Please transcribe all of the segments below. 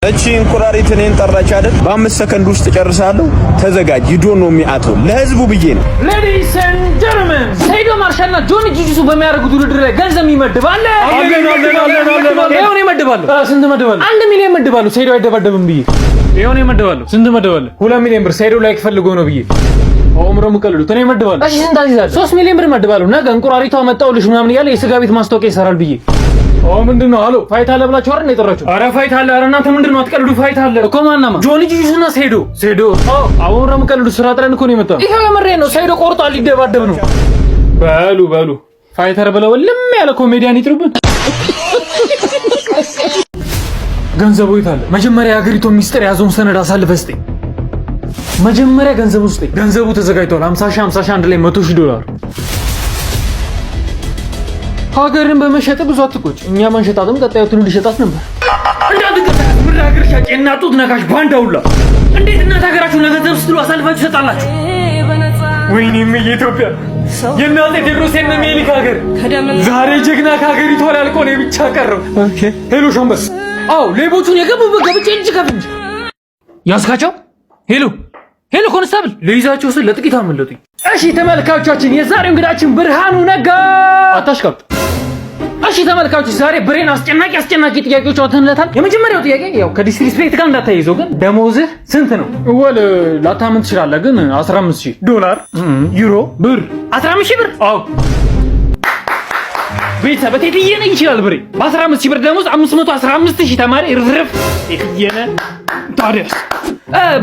እቺ እንቁራሪት እኔን ጠራች አይደል? በ5 ሰከንድ ውስጥ ጨርሳለሁ። ተዘጋጅ። ይዶ ነው የሚያቶ ለህዝቡ ብዬ ነው። ሌዲስ ኤንድ ጀንትልመን ሰይዶ ማርሻልና ጆኒ ጂጂሱ በሚያደርጉት ውድድር ላይ ገንዘብ ይመድባል። ይሄውን ይመድባሉ። ስንት መድባሉ? 1 ሚሊዮን መድባሉ። ሰይዶ አይደበደብም ብዬ ይሄውን ይመድባሉ። ስንት መድባሉ? 2 ሚሊዮን ብር ሰይዶ ላይ ፈልጎ ነው ብዬ ኦምሮ ሙቀልሉት እኔ መድባሉ። እሺ ስንት አዚዛል? 3 ሚሊዮን ብር መድባሉ። ነገ እንቁራሪቷ መጣውልሽ ምናምን እያለ የስጋ ቤት ማስታወቂያ ይሰራል ብዬ ምንድነው? አሎ ፋይት አለ ብላችሁ አይደል የጠራችሁ? አረ ፋይት አለ። አረ እናንተ ምንድነው አትቀልዱ። ፋይት አለ እኮ ማናማ? ጆኒ ጂጂሱና ሴዶ አሁን ረምቀልዱ ስራ ጥረን እኮ ነው የመጣው። ይሄው የምሬ ነው። ሴዶ ቆርጧል፣ ሊደባደብ ነው። በሉ ፋይተር ብለው ልም ያለ ኮሜዲያን ይጥሩብን። ገንዘቡ የት አለ? መጀመሪያ የሀገሪቱ ሚስጥር ያዘውን ሰነድ አሳልፈህ ስጠኝ። መጀመሪያ ገንዘቡ ስጠኝ። ገንዘቡ ተዘጋጅቷል። 50 ሺህ አንድ ላይ $100,000 ሀገርን በመሸጥ ብዙ አትቆጭ። እኛ መንሸጣትም ቀጣዩ ትውልድ ሊሸጣት ነበር። እንዳትቀጣት ብር ሀገር ሻጭ እናጡት ነካሽ ባንዳውላ። እንዴት እናት ሀገራችሁ ለገንዘብ ስትሉ አሳልፋችሁ ትሰጣላችሁ? ወይኔም የኢትዮጵያ የእናንተ ቴዎድሮስ እና ምኒልክ ሀገር ዛሬ ጀግና ከሀገሪቷ ላይ አልቆ ነው ብቻ ቀረው። ሄሎ ሾምበስ። ሌቦቹን የገቡበት ገብቼ እንጂ ከፍንጅ ያስካቸው። ሄሎ ኮንስታብል፣ ለይዛቸው ስል ለጥቂት አመለጡኝ። እሺ ተመልካቾቻችን፣ የዛሬው እንግዳችን ብርሃኑ ነጋ። አታሽካብጡ። እሺ ተመልካቾች፣ ዛሬ ብሬን አስጨናቂ ጥያቄዎች አውጥተንለታል። የመጀመሪያው ጥያቄ ያው ከዲስሪስፔክት ጋር እንዳታይዘው፣ ግን ደሞዝህ ስንት ነው? ወል ላታምን ትችላለህ፣ ግን $15,000 ዩሮ ብር 15,000 ብር። ቤተሰብ በቴትየነ ይችላል ብሬ በ15,000 ብር ደሞዝ 515,000 ተማሪ ርፍርፍ የትየነ ታዲያስ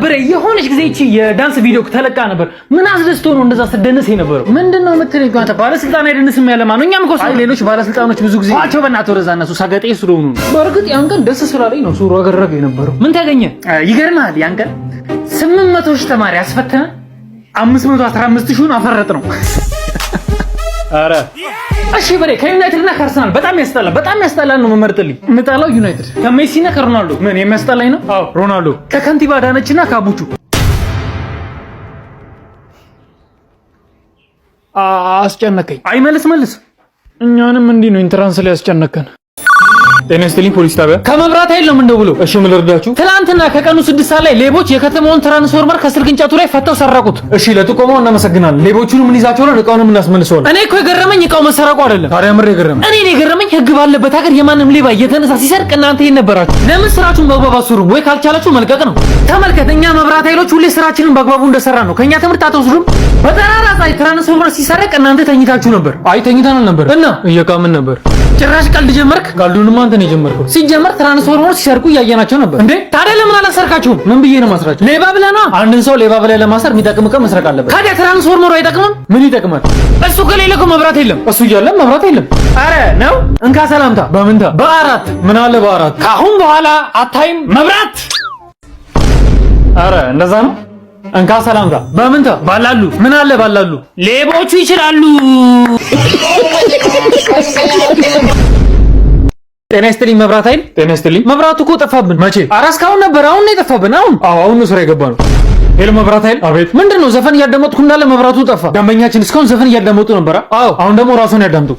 ብሬ የሆነች ጊዜ እቺ የዳንስ ቪዲዮ ተለቃ ነበር። ምን አስደስቶ ነው እንደዛ ስደንስ የነበረው? ምንድነው የምትለኝ? አንተ ባለስልጣን አይደንስም ያለ ማን ነው? እኛም እኮ ሌሎች ባለስልጣኖች ብዙ ጊዜ አቸው በእናትህ ወደዛ እነሱ ሰገጤ ስለሆኑ ነው። በእርግጥ ያን ቀን ደስ ስላለኝ ነው ሱሩ አገረገ የነበረው። ምን ታገኘ? ይገርምሃል፣ ያን ቀን 800,000 ተማሪ አስፈተነ፣ 515,000ን አፈረጥ ነው። አረ እሺ ብሬ ከዩናይትድ እና ከአርሰናል በጣም ያስጠላል ነው የምመርጥልኝ። የምጠላው ዩናይትድ ከሜሲ እና ከሮናልዶ። ምን የሚያስጠላኝ ነው? ሮናልዶ ከከንቲባ ዳነችና ካቡቹ። አስጨነቀኝ። መልስ እኛንም እንዲህ ነው ኢንትራንስ ላይ ያስጨነቀን። ጤና ይስጥልኝ ፖሊስ ጣቢያ። ከመብራት ኃይል ነው የምንደውለው። እሺ ምን ልርዳችሁ? ትናንትና ከቀኑ 6 ሰዓት ላይ ሌቦች የከተማውን ትራንስፎርመር ከስልክ እንጨቱ ላይ ፈተው ሰረቁት። እሺ ለጥቆማው እናመሰግናለን። ሌቦቹንም እንይዛቸዋለን፣ እቃውንም እናስመልሰዋለን። እኔ እኮ የገረመኝ እቃው መሰረቁ አይደለም። ታዲያ ምር የገረመኝ እኔ የገረመኝ ህግ ባለበት ሀገር የማንም ሌባ እየተነሳ ሲሰርቅ እናንተ የነበራችሁ ለምን ስራችሁን በአግባቡ አትሰሩም ወይ? ካልቻላችሁ መልቀቅ ነው። ተመልከት፣ እኛ መብራት ኃይሎች ሁሌ ስራችንን በአግባቡ እንደሰራ ነው። ከኛ ትምህርት አትወስዱም? በጠራራ ፀሐይ ትራንስፎርመር ሲሰረቅ እናንተ ተኝታችሁ ነበር። አይ ተኝተናል ነበር እና እየቃምን ነበር። ጭራሽ ቀልድ ጀመርክ? ቀልዱንማ አንተ ነው የጀመርከው። ሲጀመር ትራንስፎርመር ሲሰርቁ እያየናቸው ነበር። እንዴ ታዲያ ለምን አላሰርካችሁም? ምን ብዬ ነው ማስራችሁ? ሌባ ብለህ ነው። አንድን ሰው ሌባ ብለህ ለማሰር የሚጠቅም ዕቃ መስረቅ አለበት። ታዲያ ትራንስፎርመሩ አይጠቅምም? ምን ይጠቅማል? እሱ ከሌለ እኮ መብራት የለም። እሱ እያለ መብራት የለም። አረ ነው እንካ ሰላምታ። በምንታ? በአራት ምን አለ በአራት? ካሁን በኋላ አታይም መብራት። አረ እንደዛ ነው። እንካ ሰላምታ። በምንታ? ባላሉ ምን አለ ባላሉ? ሌቦቹ ይችላሉ። ጤና ይስጥልኝ መብራት ኃይል። ጤና ይስጥልኝ። መብራቱ እኮ ጠፋብን። መቼ? ኧረ እስካሁን ነበር። አሁን ነው የጠፋብን። አሁን ነው ስራ የገባ ነው። ሄሎ መብራት ኃይል። አቤት። ምንድነው? ዘፈን እያዳመጥኩ እንዳለ መብራቱ ጠፋ። ደንበኛችን እስካሁን ዘፈን እያዳመጡ ነበር። አሁን ደግሞ ራሱን ያዳምጡ።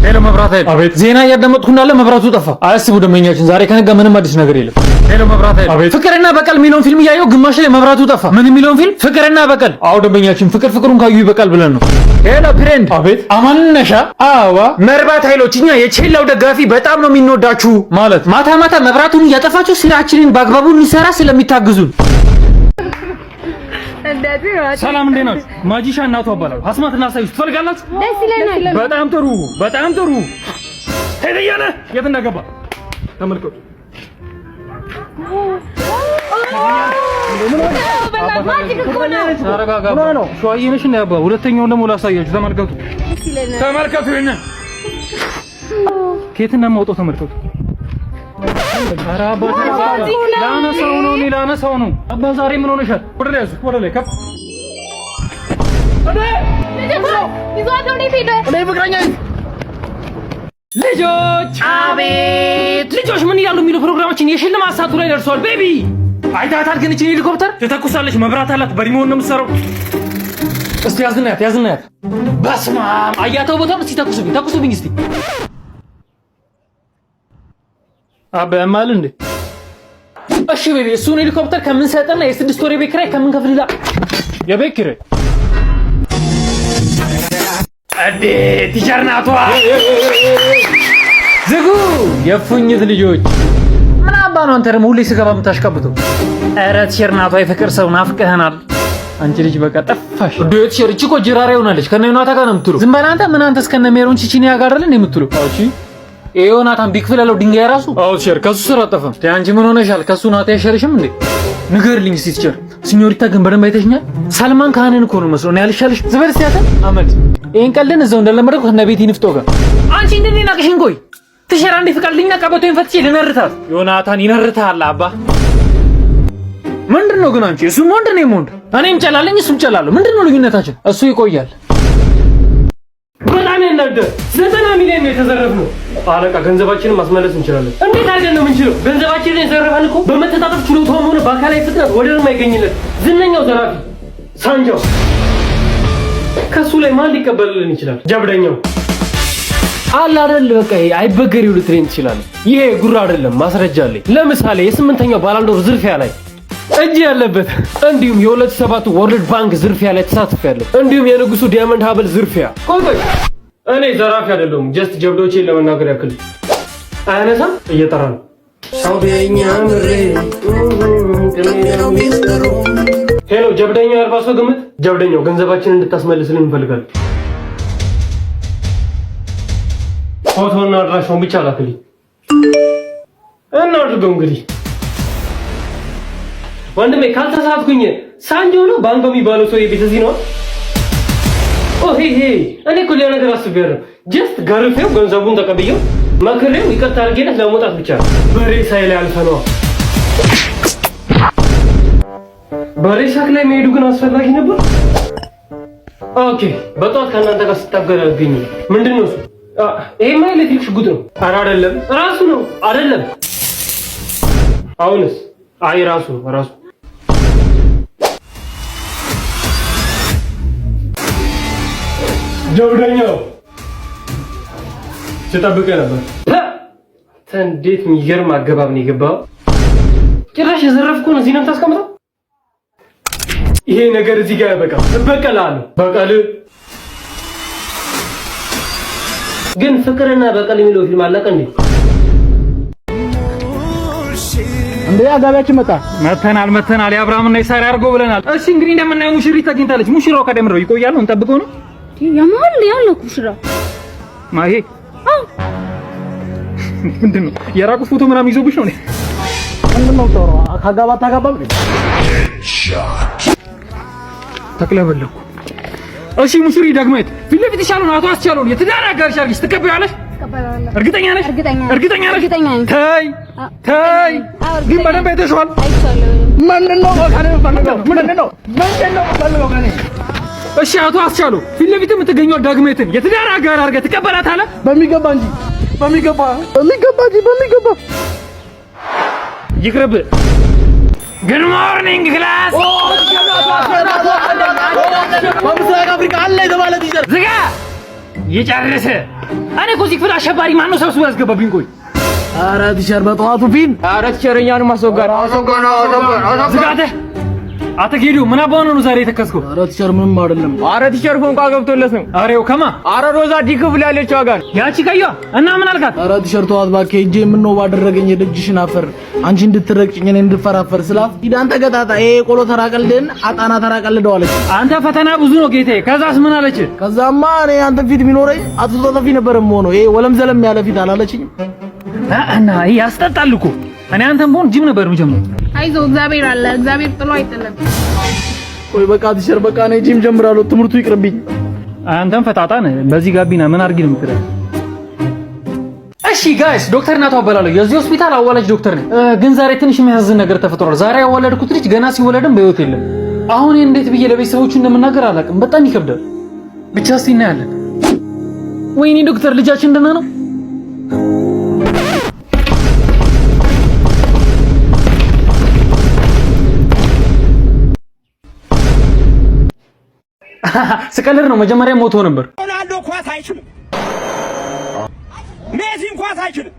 ሄሎ መብራት ኃይል። አቤት። ዜና እያዳመጥኩ እንዳለ መብራቱ ጠፋ። አያስቡ ደንበኛችን፣ ዛሬ ከነጋ ምንም አዲስ ነገር የለም። ሄሎ መብራት ኃይል። አቤት። ፍቅርና በቀል የሚለውን ፊልም እያየሁ ግማሽ ላይ መብራቱ ጠፋ። ምን የሚለውን ፊልም? ፍቅርና በቀል። ደንበኛችን ፍቅሩን ካዩ ይበቃል ብለን ነው። ሄሎ ፍሬንድ። አቤት። አማንን ነሻ? አዋ መብራት ኃይሎች፣ እኛ የቼላው ደጋፊ በጣም ነው የምንወዳችሁ። ማለት ማታ ማታ መብራቱን እያጠፋችሁ ስራችንን በአግባቡ እንሰራ ስለሚታግዙን። ሰላም እንዴት ናችሁ? ማጂሻ እናቱ አባላሉ አስማት እና ሳይስ ትፈልጋላችሁ? ደስ ይለናል። በጣም ጥሩ ሄደያለ የት እንደገባ ተመልከቱ። ሸዋዬነሽ እና ያባ ሁለተኛውን ደግሞ ላሳያችሁ። ተመልከቱ ይሄንን ከየት እንደማውጣው ተመልከቱ። ኧረ አባ ላነሳው ነው። አባ ዛሬ ምን ሆነሻል? ወደ ላይ ያዙ፣ ወደ ላይ ከፍ ልጆች አቤት ልጆች ምን ይላሉ የሚሉ ፕሮግራማችን የሽልማት ሰዓቱ ላይ ደርሷል። ቤቢ አይታታል። ግን እቺ ሄሊኮፕተር ትተኩሳለች፣ መብራት አላት፣ በሪሞት ነው የምትሰራው። እስቲ ያዝናያት። በስመ አብ አያተው ቦታው። እስቲ ተኩሱብኝ እስቲ። አባ ያማል እንዴ? እሺ ቤቢ እሱን ሄሊኮፕተር ከምን ሰጠና የ6 ወር ቤት ኪራይ ከምን ከፍልላ የቤት ኪራይ አዴ ቲቸርናቷ ዝጉ የፉኝት ልጆች ምን አባ ነው አንተ ደግሞ ሁሌ ስገባ የምታሽቀብተው? ኧረ ቲቸርናቷ የፍቅር ሰው ናፍቀህናል። አንቺ ልጅ በቃ ጠፋሽ። ዶት ሸርቺ እኮ ጅራሬ ሆናለች። ከነ ዮናታን ጋር ነው የምትሉ። ዝም በል አንተ። ምን አንተ እስከነ ሜሮን ቺቺኒ ያጋራልን ነው የምትሉ? እሺ ዮናታን ቢክፍል ያለው ድንጋይ ራሱ አው ሸር ከሱ ስራ አጠፋም። አንቺ ምን ሆነሻል? ከሱ ናታ ያሸርሽም እንዴ? ንገርልኝ እስቲ ቲቸር። ሲኒዮሪታ ግን በደንብ አይተሽኛል? ሰልማን ካህንን እኮ ነው መስሎ ነው ያልሻልሽ። ዝም በል ሲያተ አመድ ይሄን ቀልን እዛው እንደለመደው ከነ ቤቲ ንፍጦ ጋር አንቺ እንደኔ ናቅሽን። ቆይ ቲቸር አንዴ ፍቃድልኝና ቀበቶኝ ፈትቼ ልነርታት። ዮናታን ይነርታል አባ ምንድነው ግን አንቺ? እሱም ወንድ ነው የሞንድ እኔም ጨላለኝ እሱም ጨላለሁ። ምንድነው ልዩነታችን? እሱ ይቆያል። በጣም ያናደ 90 ሚሊዮን ነው የተዘረፍነው። አለቃ ገንዘባችንን ማስመለስ እንችላለን። እንዴት አድርገን ነው የምንችለው? ገንዘባችንን የዘረፈን እኮ በመተጣጠፍ ችሎታውም ሆነ በአካላዊ ፍጥነት ወደርም አይገኝለት ዝነኛው ዘራፊ ሳንጃው። ከሱ ላይ ማን ሊቀበልልን ይችላል? ጀብደኛው አለ አይደል? በቃ አይበገሪው ልትሬን ትችላለህ። ይሄ ጉራ አይደለም፣ ማስረጃ አለኝ። ለምሳሌ የ8ኛው ባላንዶር ዝርፊያ ላይ እጅ ያለበት እንዲሁም የ2007 ወርልድ ባንክ ዝርፊያ ላይ ተሳትፌያለሁ። እንዲሁም የንጉሱ ዲያመንድ ሀብል ዝርፊያ። ቆይ እኔ ዘራፊ አይደለሁም፣ ጀስት ጀብዶቼን ለመናገር ያክል። አያነሳም እየጠራ ነው። ሳውዲኛ ምሬ ሄሎ፣ ጀብደኛው የአርባ ሰው ግምት። ጀብደኛው ገንዘባችንን እንድታስመልስልን እንፈልጋለን። ፎቶና አድራሻውን ብቻ ላክልኝ። እናድርገው እንግዲህ ወንድሜ ካልተሳትኩኝ ሳንጆ ነው ባንክ የሚባለው ሰው የቤት እዚህ ነው። ኦ ሄ እኔ እኮ ሌላ ነገር አስቤያለሁ። ጀስት ገርፌው ገንዘቡን ተቀብየው መክሬው ይቅርታ አድርጌለት ለመውጣት ብቻ ነው። በሬሳ ላይ አልፈነዋ። በሬሳክ ላይ መሄዱ ግን አስፈላጊ ነበር። ኦኬ በጠዋት ከእናንተ ጋር ስታገላግኝ ምንድን ነው እሱ? ይሄማ ኤሌክትሪክ ሽጉጥ ነው። ኧረ አይደለም ራሱ ነው። አይደለም አሁንስ? አይ ራሱ ጀብደኛው ተጠብቀህ ነበር። እንዴት የሚገርም አገባብ ነው የገባው። ጭራሽ የዘረፍኩን እዚህ ነው የምታስቀምጠው? ይሄ ነገር እዚህ ጋር ያበቃል። እበቀላለሁ። በቀል ግን ፍቅርና በቀል የሚለው ፊልም አለቀ እንዴ? እንዴ አጋቢያችን መተናል። የአብርሃምና የሳራ አድርጎ ብለናል። እሺ እንግዲህ እንደምናየው ሙሽሪት ተገኝታለች። ሙሽራው ከደምረው ይቆያል ነው እንጠብቀው ነው ያማል ያለው ሙሽራ ማሄ ምንድነው የራቁት ፎቶ ምናምን ይዞብሽ ነው? ምንድነው ጦሮ ካጋባብ ተክለበለኩ። እሺ ሙሽሪ ደግመት ፊት ለፊት ይሻለው ነው። አቶ አስቻለው የትዳር አጋርሽ አድርጊሽ ትቀበያለሽ? እርግጠኛ ነሽ? ተይ ግን በደንብ አይተሽዋል። ምንድነው ከኔ? እሺ አቶ አስቻለው ፊት ለፊት የምትገኘው ዳግሜትን የትዳር አጋር አድርገህ ትቀበላታለህ? በሚገባ ይቅርብ። ጉድ ሞርኒንግ ክላስ። በምስራቅ አፍሪካ አለ የተባለ ቲቸር ዝጋ ይጨርስ። እኔ እኮ እዚህ ክፍል አሸባሪ ማነው ሰብስቦ ያስገባብኝ? ቆይ ኧረ ቲቸር በጠዋቱ ፊልም ኧረ ቲቸር እኛንም አስወጋድ ዝጋተ አተጌዱ ምን አባው ነው ዛሬ የተከስከው? ኧረ ቲቸር ምንም አይደለም። ኧረ ቲቸር ፎንቃ ገብቶለት ነው። አሬው ከማ ኧረ ሮዛ ዲክፍል ያለችው አጋር ያቺ ከያ እና ምን አልካት? ኧረ ቲቸር ተዋት እባክህ። እጄ ምን ነው ባደረገኝ የደጅሽን አፈር አንቺ እንድትረቅጭኝ እኔ እንድፈራፈር ስላት ሂዳን ተገጣጣ ይሄ ቆሎ ተራቀልደን አጣና ተራቀልደው አለች። አንተ ፈተና ብዙ ነው ጌቴ። ከዛስ ምን አለች? ከዛማ እኔ አንተ ፊት ቢኖረኝ አትተጠፊ ነበር ሆኖ ይሄ ወለም ዘለም ያለ ፊት አላለችኝ እና ያስጠጣል እኮ እኔ አንተም ቦን ጂም ነበር የምጀምረው። አይዞህ እግዚአብሔር አለ። እግዚአብሔር ጥሎ አይጥልም። ቆይ በቃ ቲቸር በቃ እኔ ጂም ጀምራለሁ። ትምህርቱ ይቅርብኝ። አንተም ፈጣጣ ነህ። በዚህ ጋቢና ምን አድርጊ ነው የምትለው? እሺ ጋይስ ዶክተር ናታው እባላለሁ። የዚህ ሆስፒታል አዋላጅ ዶክተር ነኝ። ግን ዛሬ ትንሽ የሚያሳዝን ነገር ተፈጥሯል። ዛሬ ያወለድኩት ልጅ ገና ሲወለድም በህይወት የለም። አሁን እንዴት ብዬ ለቤተሰቦቹ እንደምናገር አላውቅም። በጣም ይከብዳል። ብቻ እስቲ እናያለን። ወይኔ ዶክተር ልጃችን ደህና ነው? ስቀልድ ነው። መጀመሪያ ሞቶ ነበር። ሮናልዶ ኳስ አይችልም። ሜሲም ኳስ አይችልም።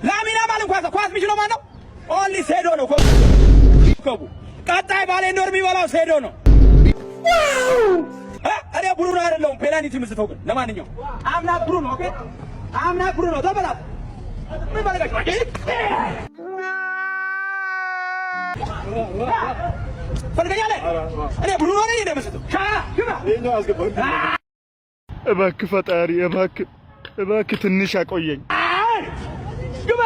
ላሚን ያማል ኳስ የሚችለው ማን ነው? ኦንሊ ሴዶ ነው ኮከቡ። ቀጣይ ባሌንዶር የሚበላው ሴዶ ነው። እኔ ብሩኖ አይደለሁም ፔናልቲ የምስተው ግን ለማንኛውም አምናት ብሩኖ ኦኬ አምናት ብሩኖ ተበላት ምን ባለጋችሁ ፈልገኛለህ እኔ ብሩኖ ነኝ እንደምስተው ግባ እባክህ ፈጣሪ እባክህ ትንሽ አቆየኝ ግባ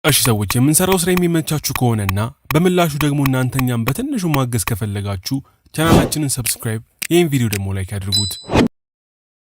እሺ ሰዎች የምንሰራው ስራ የሚመቻችሁ ከሆነና በምላሹ ደግሞ እናንተኛም በትንሹ ማገዝ ከፈለጋችሁ ቻናላችንን ሰብስክራይብ፣ ይህን ቪዲዮ ደግሞ ላይክ አድርጉት።